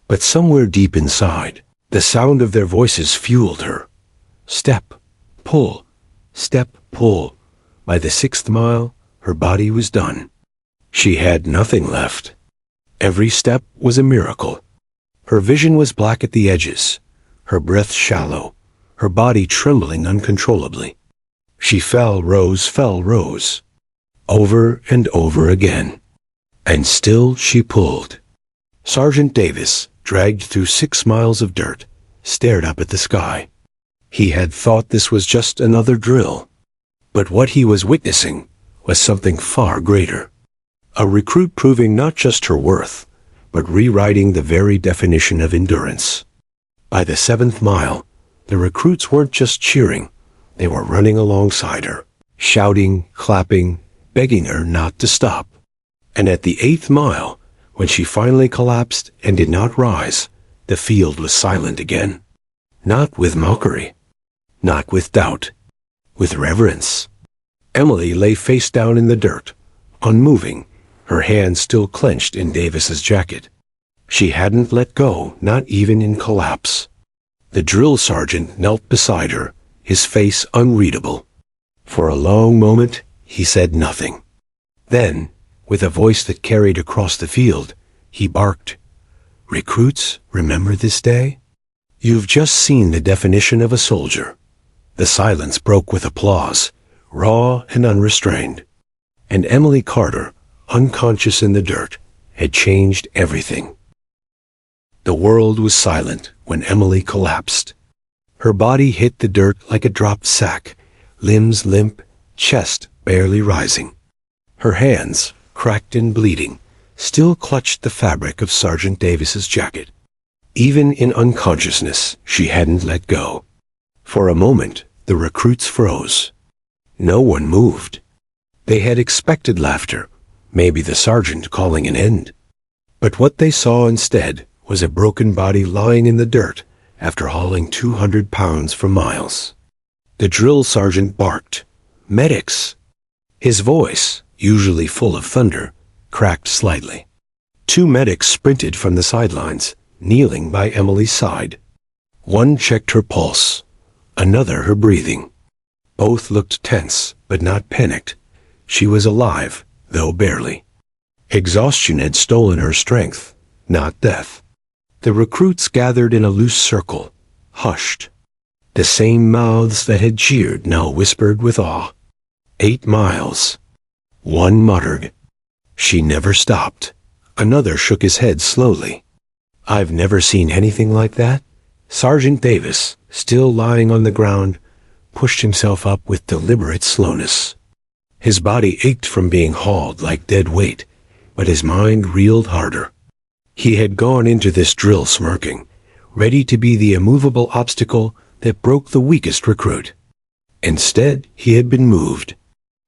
But somewhere deep inside, the sound of their voices fueled her. Step, pull, step, pull. By the 6th mile, her body was done. She had nothing left. Every step was a miracle. Her vision was black at the edges, her breath shallow, her body trembling uncontrollably. She fell, rose, over and over again. And still she pulled. Sergeant Davis, dragged through 6 miles of dirt, stared up at the sky. He had thought this was just another drill. But what he was witnessing was something far greater. A recruit proving not just her worth, but rewriting the very definition of endurance. By the 7th mile, the recruits weren't just cheering, they were running alongside her, shouting, clapping, begging her not to stop. And at the 8th mile, when she finally collapsed and did not rise, the field was silent again. Not with mockery, not with doubt, with reverence. Emily lay face down in the dirt, unmoving, her hands still clenched in Davis's jacket. She hadn't let go, not even in collapse. The drill sergeant knelt beside her, his face unreadable. For a long moment, he said nothing. Then, with a voice that carried across the field, he barked, "Recruits, remember this day? You've just seen the definition of a soldier." The silence broke with applause, raw and unrestrained. And Emily Carter, unconscious in the dirt, had changed everything. The world was silent when Emily collapsed. Her body hit the dirt like a dropped sack, limbs limp, chest barely rising. Her hands, cracked and bleeding, still clutched the fabric of Sergeant Davis's jacket. Even in unconsciousness, she hadn't let go. For a moment, the recruits froze. No one moved. They had expected laughter, maybe the sergeant calling an end. But what they saw instead was a broken body lying in the dirt after hauling 200 pounds for miles. The drill sergeant barked, "Medics!" His voice, usually full of thunder, cracked slightly. 2 medics sprinted from the sidelines, kneeling by Emily's side. One checked her pulse, another her breathing. Both looked tense, but not panicked. She was alive, though barely. Exhaustion had stolen her strength, not death. The recruits gathered in a loose circle, hushed. The same mouths that had cheered now whispered with awe. 8 miles. One muttered. She never stopped. Another shook his head slowly. "I've never seen anything like that." Sergeant Davis, still lying on the ground, pushed himself up with deliberate slowness. His body ached from being hauled like dead weight, but his mind reeled harder. He had gone into this drill smirking, ready to be the immovable obstacle that broke the weakest recruit. Instead, he had been moved.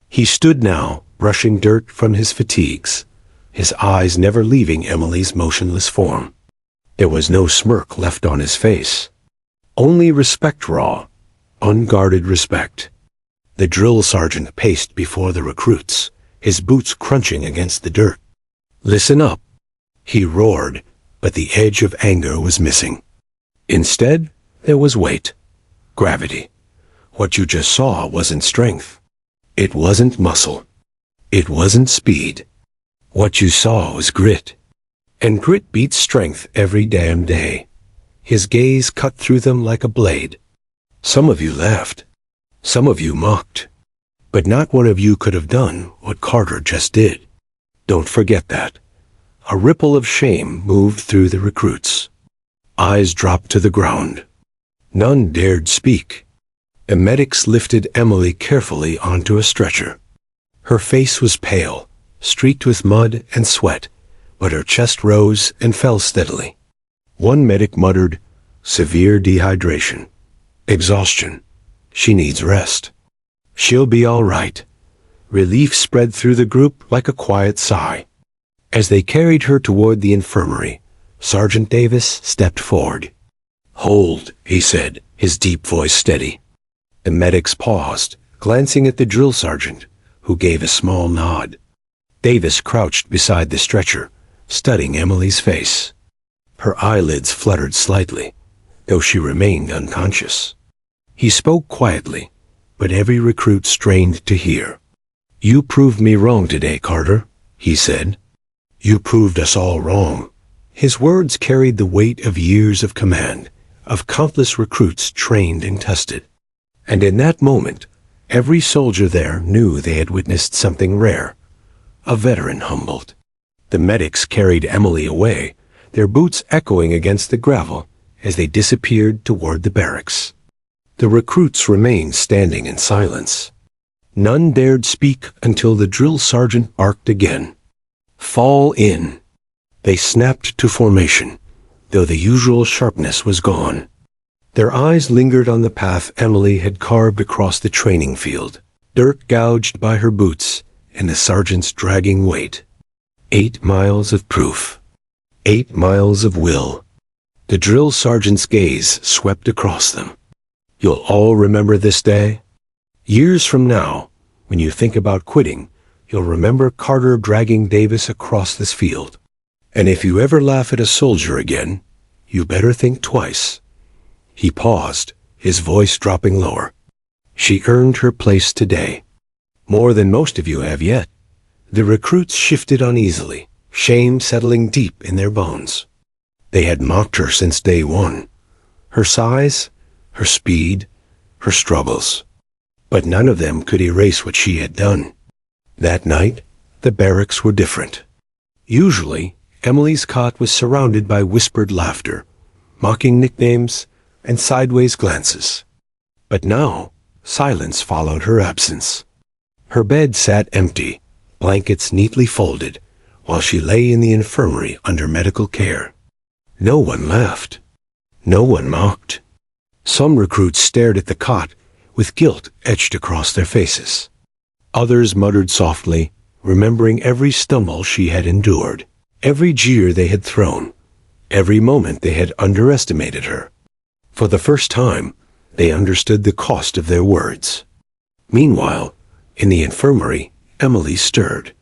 He stood now, brushing dirt from his fatigues, his eyes never leaving Emily's motionless form. There was no smirk left on his face. Only respect raw, unguarded respect. The drill sergeant paced before the recruits, his boots crunching against the dirt. "Listen up," he roared, but the edge of anger was missing. Instead, there was weight, gravity. What you just saw wasn't strength. It wasn't muscle. It wasn't speed. What you saw was grit. And grit beats strength every damn day. His gaze cut through them like a blade. Some of you laughed. Some of you mocked. But not one of you could have done what Carter just did. Don't forget that. A ripple of shame moved through the recruits. Eyes dropped to the ground. None dared speak. The medics lifted Emily carefully onto a stretcher. Her face was pale, streaked with mud and sweat, but her chest rose and fell steadily. One medic muttered, "Severe dehydration. Exhaustion. She needs rest. She'll be all right." Relief spread through the group like a quiet sigh. As they carried her toward the infirmary, Sergeant Davis stepped forward. "Hold," he said, his deep voice steady. The medics paused, glancing at the drill sergeant, who gave a small nod. Davis crouched beside the stretcher, studying Emily's face. Her eyelids fluttered slightly, though she remained unconscious. He spoke quietly, but every recruit strained to hear. "You proved me wrong today, Carter," he said. "You proved us all wrong." His words carried the weight of years of command, of countless recruits trained and tested. And in that moment, Every soldier there knew they had witnessed something rare, a veteran humbled. The medics carried Emily away, their boots echoing against the gravel as they disappeared toward the barracks. The recruits remained standing in silence. None dared speak until the drill sergeant barked again. "Fall in." They snapped to formation, though the usual sharpness was gone. Their eyes lingered on the path Emily had carved across the training field, dirt gouged by her boots and the sergeant's dragging weight. 8 miles of proof. 8 miles of will. The drill sergeant's gaze swept across them. "You'll all remember this day? Years from now, when you think about quitting, you'll remember Carter dragging Davis across this field. And if you ever laugh at a soldier again, you better think twice." He paused, his voice dropping lower. "She earned her place today. More than most of you have yet." The recruits shifted uneasily, shame settling deep in their bones. They had mocked her since day one. Her size, her speed, her struggles. But none of them could erase what she had done. That night, the barracks were different. Usually, Emily's cot was surrounded by whispered laughter, mocking nicknames, and sideways glances. But now, silence followed her absence. Her bed sat empty, blankets neatly folded, while she lay in the infirmary under medical care. No one laughed. No one mocked. Some recruits stared at the cot, with guilt etched across their faces. Others muttered softly, remembering every stumble she had endured, every jeer they had thrown, every moment they had underestimated her. For the first time, they understood the cost of their words. Meanwhile, in the infirmary, Emily stirred.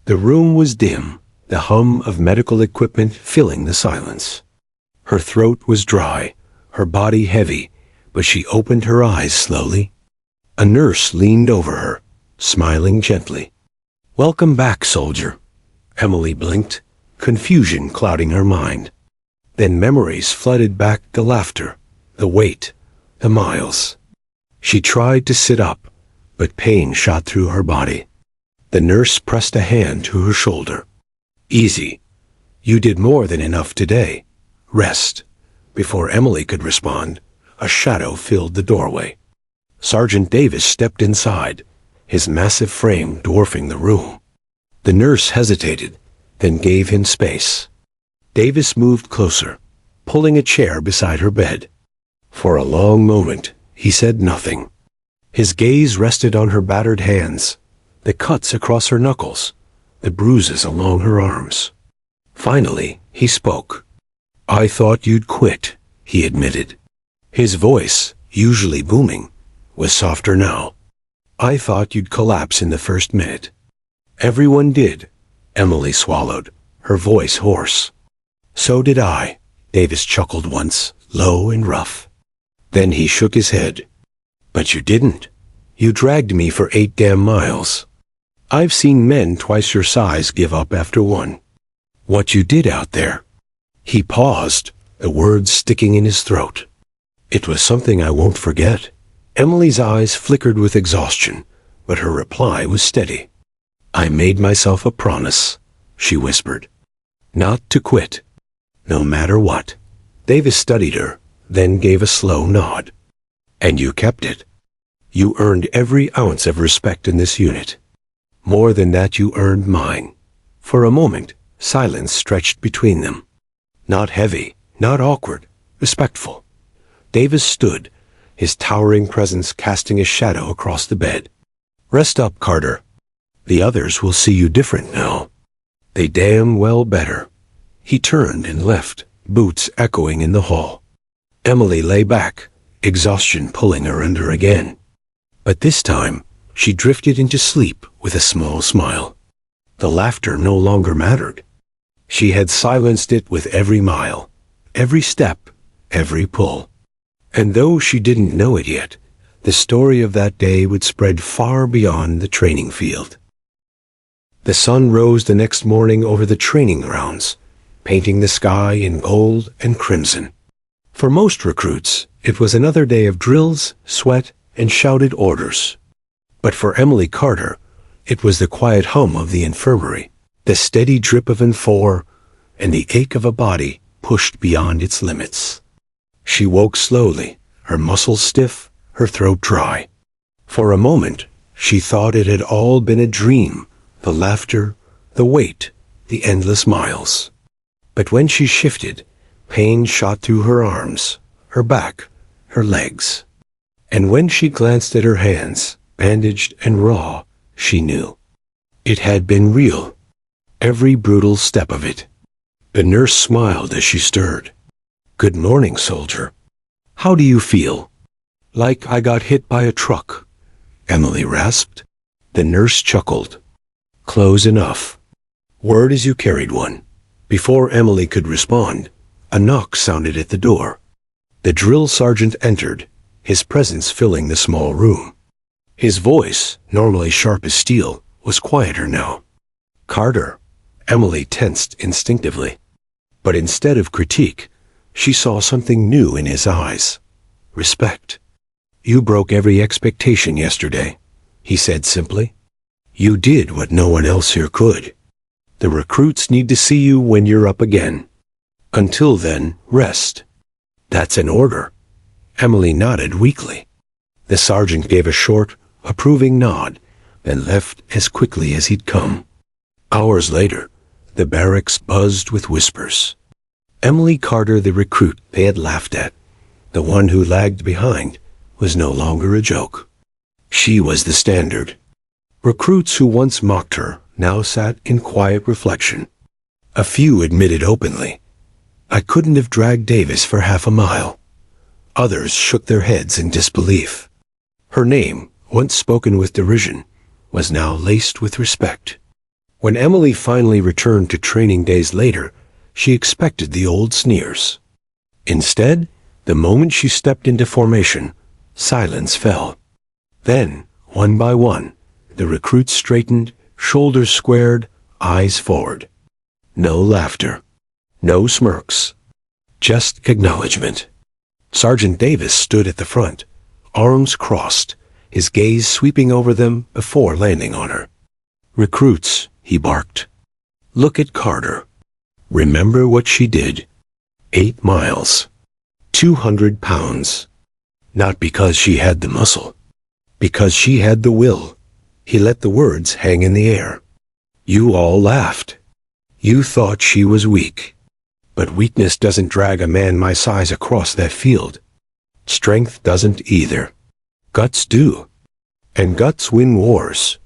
The room was dim, the hum of medical equipment filling the silence. Her throat was dry, her body heavy, but she opened her eyes slowly. A nurse leaned over her, smiling gently. "Welcome back, soldier." Emily blinked, confusion clouding her mind. Then memories flooded back, the laughter, the weight, the miles. She tried to sit up, but pain shot through her body. The nurse pressed a hand to her shoulder. "Easy. You did more than enough today. Rest." Before Emily could respond, a shadow filled the doorway. Sergeant Davis stepped inside, his massive frame dwarfing the room. The nurse hesitated, then gave him space. Davis moved closer, pulling a chair beside her bed. For a long moment, he said nothing. His gaze rested on her battered hands, the cuts across her knuckles, the bruises along her arms. Finally, he spoke. "I thought you'd quit," he admitted. His voice, usually booming, was softer now. "I thought you'd collapse in the first minute." "Everyone did," Emily swallowed, her voice hoarse. "So did I," Davis chuckled once, low and rough. Then he shook his head. "But you didn't. You dragged me for 8 damn miles. I've seen men twice your size give up after one. What you did out there." He paused, the words sticking in his throat. "It was something I won't forget." Emily's eyes flickered with exhaustion, but her reply was steady. "I made myself a promise," she whispered. "Not to quit. No matter what." Davis studied her, then gave a slow nod. "And you kept it. You earned every ounce of respect in this unit. More than that, you earned mine." For a moment, silence stretched between them. Not heavy, not awkward, respectful. Davis stood, his towering presence casting a shadow across the bed. "Rest up, Carter. The others will see you different now. They damn well better." He turned and left, boots echoing in the hall. Emily lay back, exhaustion pulling her under again. But this time, she drifted into sleep with a small smile. The laughter no longer mattered. She had silenced it with every mile, every step, every pull. And though she didn't know it yet, the story of that day would spread far beyond the training field. The sun rose the next morning over the training grounds, painting the sky in gold and crimson. For most recruits, it was another day of drills, sweat, and shouted orders. But for Emily Carter, it was the quiet hum of the infirmary, the steady drip of N4, and the ache of a body pushed beyond its limits. She woke slowly, her muscles stiff, her throat dry. For a moment, she thought it had all been a dream, the laughter, the wait, the endless miles. But when she shifted, pain shot through her arms, her back, her legs. And when she glanced at her hands, bandaged and raw, she knew. It had been real, every brutal step of it. The nurse smiled as she stirred. "Good morning, soldier. How do you feel?" "Like I got hit by a truck," Emily rasped. The nurse chuckled. "Close enough. Word is you carried one." Before Emily could respond, a knock sounded at the door. The drill sergeant entered, his presence filling the small room. His voice, normally sharp as steel, was quieter now. "Carter." Emily tensed instinctively. But instead of critique, she saw something new in his eyes. Respect. "You broke every expectation yesterday," he said simply. "You did what no one else here could. The recruits need to see you when you're up again. Until then, rest." "That's an order." Emily nodded weakly. The sergeant gave a short, approving nod, then left as quickly as he'd come. Hours later, the barracks buzzed with whispers. Emily Carter, the recruit they had laughed at, the one who lagged behind, was no longer a joke. She was the standard. Recruits who once mocked her now sat in quiet reflection. A few admitted openly, "I couldn't have dragged Davis for half a mile." Others shook their heads in disbelief. Her name, once spoken with derision, was now laced with respect. When Emily finally returned to training days later, she expected the old sneers. Instead, the moment she stepped into formation, silence fell. Then, one by one, the recruits straightened, shoulders squared, eyes forward. No laughter, no smirks, just acknowledgement. Sergeant Davis stood at the front, arms crossed, his gaze sweeping over them before landing on her. "Recruits," he barked. "Look at Carter. Remember what she did. 8 miles. 200 pounds. Not because she had the muscle. Because she had the will." He let the words hang in the air. "You all laughed. You thought she was weak. But weakness doesn't drag a man my size across that field. Strength doesn't either. Guts do. And guts win wars."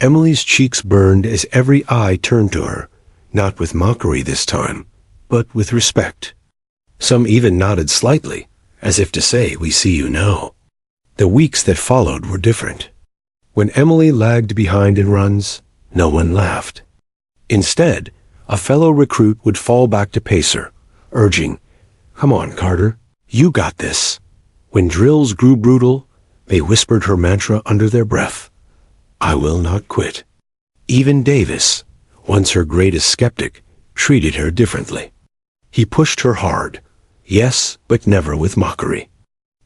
Emily's cheeks burned as every eye turned to her, not with mockery this time, but with respect. Some even nodded slightly, as if to say, "We see you now." The weeks that followed were different. When Emily lagged behind in runs, no one laughed. Instead, a fellow recruit would fall back to pace her, urging, "Come on, Carter, you got this." When drills grew brutal, they whispered her mantra under their breath, "I will not quit." Even Davis, once her greatest skeptic, treated her differently. He pushed her hard, yes, but never with mockery.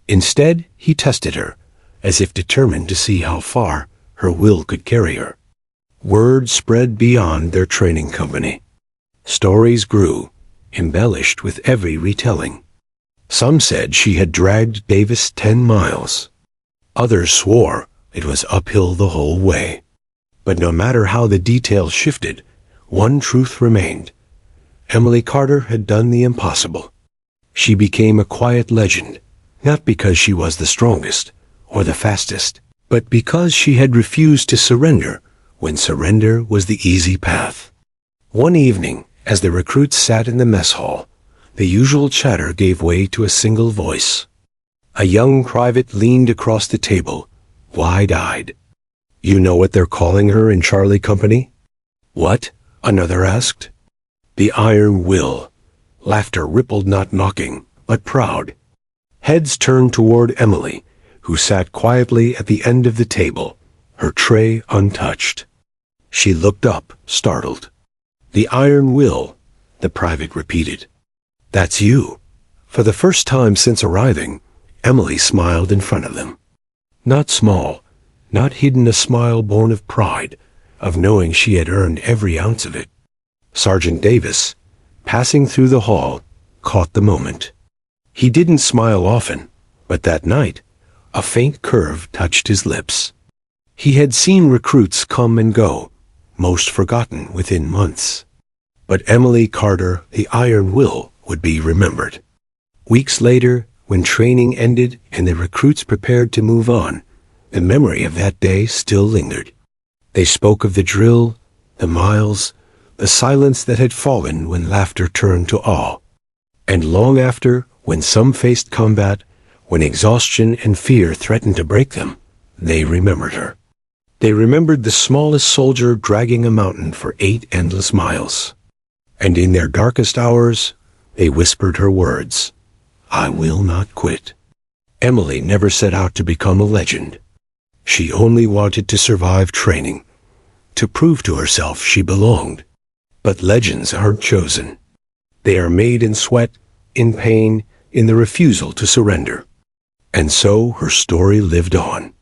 Instead, he tested her, as if determined to see how far her will could carry her. Word spread beyond their training company. Stories grew, embellished with every retelling. Some said she had dragged Davis 10 miles. Others swore it was uphill the whole way. But no matter how the details shifted, one truth remained. Emily Carter had done the impossible. She became a quiet legend, not because she was the strongest or the fastest, but because she had refused to surrender when surrender was the easy path. One evening, as the recruits sat in the mess hall, the usual chatter gave way to a single voice. A young private leaned across the table, wide-eyed. "You know what they're calling her in Charlie Company?" "What?" another asked. "The Iron Will." Laughter rippled, not mocking, but proud. Heads turned toward Emily, who sat quietly at the end of the table, her tray untouched. She looked up, startled. "The Iron Will," the private repeated. "That's you." For the first time since arriving, Emily smiled in front of them. Not small, not hidden a smile born of pride, of knowing she had earned every ounce of it. Sergeant Davis, passing through the hall, caught the moment. He didn't smile often, but that night, a faint curve touched his lips. He had seen recruits come and go, most forgotten within months. But Emily Carter, the iron will, would be remembered. Weeks later, when training ended and the recruits prepared to move on, the memory of that day still lingered. They spoke of the drill, the miles, the silence that had fallen when laughter turned to awe. And long after, when some faced combat, when exhaustion and fear threatened to break them, they remembered her. They remembered the smallest soldier dragging a mountain for 8 endless miles. And in their darkest hours, they whispered her words, "I will not quit." Emily never set out to become a legend. She only wanted to survive training, to prove to herself she belonged. But legends aren't chosen. They are made in sweat, in pain, in the refusal to surrender. And so her story lived on.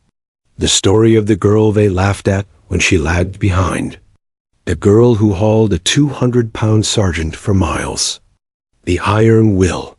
The story of the girl they laughed at when she lagged behind. The girl who hauled a 200-pound sergeant for miles. The iron will